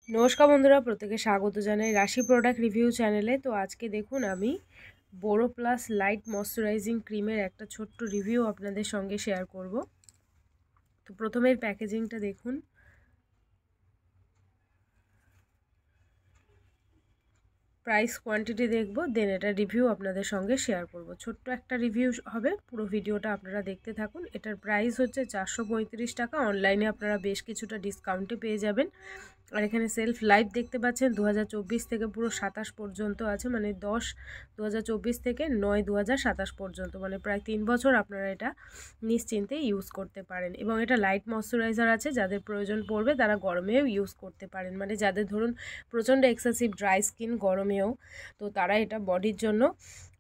নমস্কার বন্ধুরা, প্রত্যেকে স্বাগত জানাই রাশি প্রোডাক্ট রিভিউ চ্যানেলে। তো আজকে দেখুন আমি বোরো প্লাস লাইট ময়শ্চারাইজিং ক্রিমের একটা ছোট্ট রিভিউ আপনাদের সঙ্গে শেয়ার করব। তো প্রথমে এর প্যাকেজিংটা দেখুন। প্রাইস কোয়ান্টিটি দেখব, দেন এটা রিভিউ আপনাদের সঙ্গে শেয়ার করব। ছোট্ট একটা রিভিউ হবে, পুরো ভিডিওটা আপনারা দেখতে থাকুন। এটার প্রাইস হচ্ছে 435 টাকা। অনলাইনে আপনারা বেশ কিছুটা ডিসকাউন্টে পেয়ে যাবেন। আর এখানে সেলফ লাইভ দেখতে পাচ্ছেন 2024 থেকে পুরো 27 পর্যন্ত আছে, মানে 10/2024 থেকে 9/2027 পর্যন্ত, মানে প্রায় 3 বছর আপনারা এটা নিশ্চিন্তে ইউজ করতে পারেন। এবং এটা লাইট ময়শ্চারাইজার আছে, যাদের প্রয়োজন পড়বে তারা গরমেও ইউজ করতে পারেন, মানে যাদের ধরুন প্রচণ্ড এক্সেসিভ ড্রাই স্কিন গরমেও, তো তারা এটা বডির জন্য,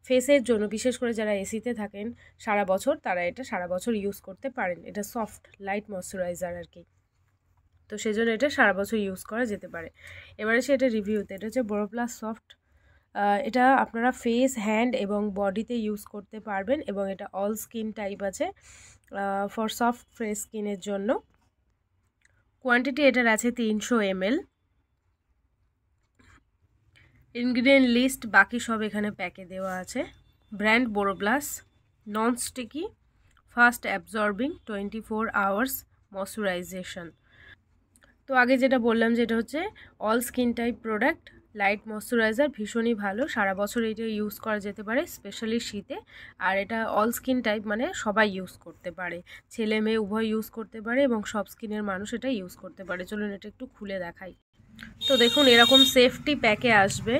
ফেসের জন্য, বিশেষ করে যারা এসিতে থাকেন সারা বছর, তারা এটা সারা বছর ইউজ করতে পারেন। এটা সফট লাইট ময়শ্চারাইজার আর কি, তো সেজন্য এটা সারা বছর ইউজ করা যেতে পারে। এবারে সেটা রিভিউতে, এটা হচ্ছে বোরো প্লাস সফট। এটা আপনারা ফেস, হ্যান্ড এবং বডিতে ইউজ করতে পারবেন, এবং এটা অল স্কিন টাইপ আছে, ফর সফট ফ্রেশ স্কিনের জন্য। কোয়ান্টিটি এটার আছে 300 ml। ইনগ্রিডিয়েন্ট লিস্ট বাকি সব এখানে প্যাকে দেওয়া আছে। Brand Boro Plus, non sticky, fast absorbing, 24 hours moisturisation. তো আগে যেটা বললাম যে এটা হচ্ছে all skin type product, light moisturiser, ভীষণই ভালো, সারা বছর এটা ইউজ করা যেতে পারে, স্পেশালি শীতে। আর এটা অল স্কিন টাইপ মানে সবাই ইউজ করতে পারে, ছেলে মেয়ে উভয় ইউজ করতে পারে, এবং সব স্কিনের মানুষ এটা ইউজ করতে পারে। চলুন এটা একটু খুলে দেখাই। তো দেখুন এরকম সেফটি প্যাকে আসবে।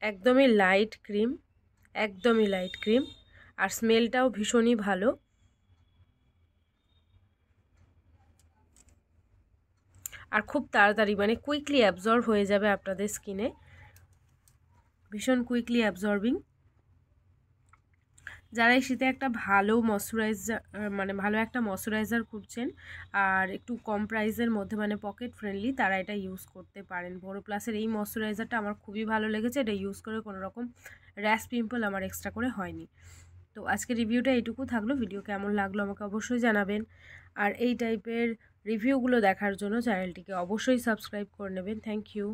একদমই লাইট ক্রিম, একদমই লাইট ক্রিম, আর স্মেলটাও ভীষণই ভালো। আর খুব তাড়াতাড়ি, মানে কুইকলি অ্যাবজর্ব হয়ে যাবে আপনাদের স্কিনে, ভীষণ কুইকলি অ্যাবজর্বিং। যারা এই শীতে একটা ভালো ময়শ্চারাইজার, মানে ভালো একটা ময়শ্চারাইজার খুঁজছেন আর একটু কম প্রাইসের মধ্যে, মানে পকেট ফ্রেন্ডলি, তারা এটা ইউজ করতে পারেন। বোরো প্লাসের এই ময়শ্চারাইজারটা আমার খুবই ভালো লেগেছে। এটা ইউজ করে কোনো রকম র্যাশ পিম্পল আমার এক্সট্রা করে হয়নি। তো আজকে রিভিউটা এইটুকু থাকলো। ভিডিও কেমন লাগলো আমাকে অবশ্যই জানাবেন। আর এই টাইপের রিভিউগুলো দেখার জন্য চ্যানেলটিকে অবশ্যই সাবস্ক্রাইব করে নেবেন। Thank you.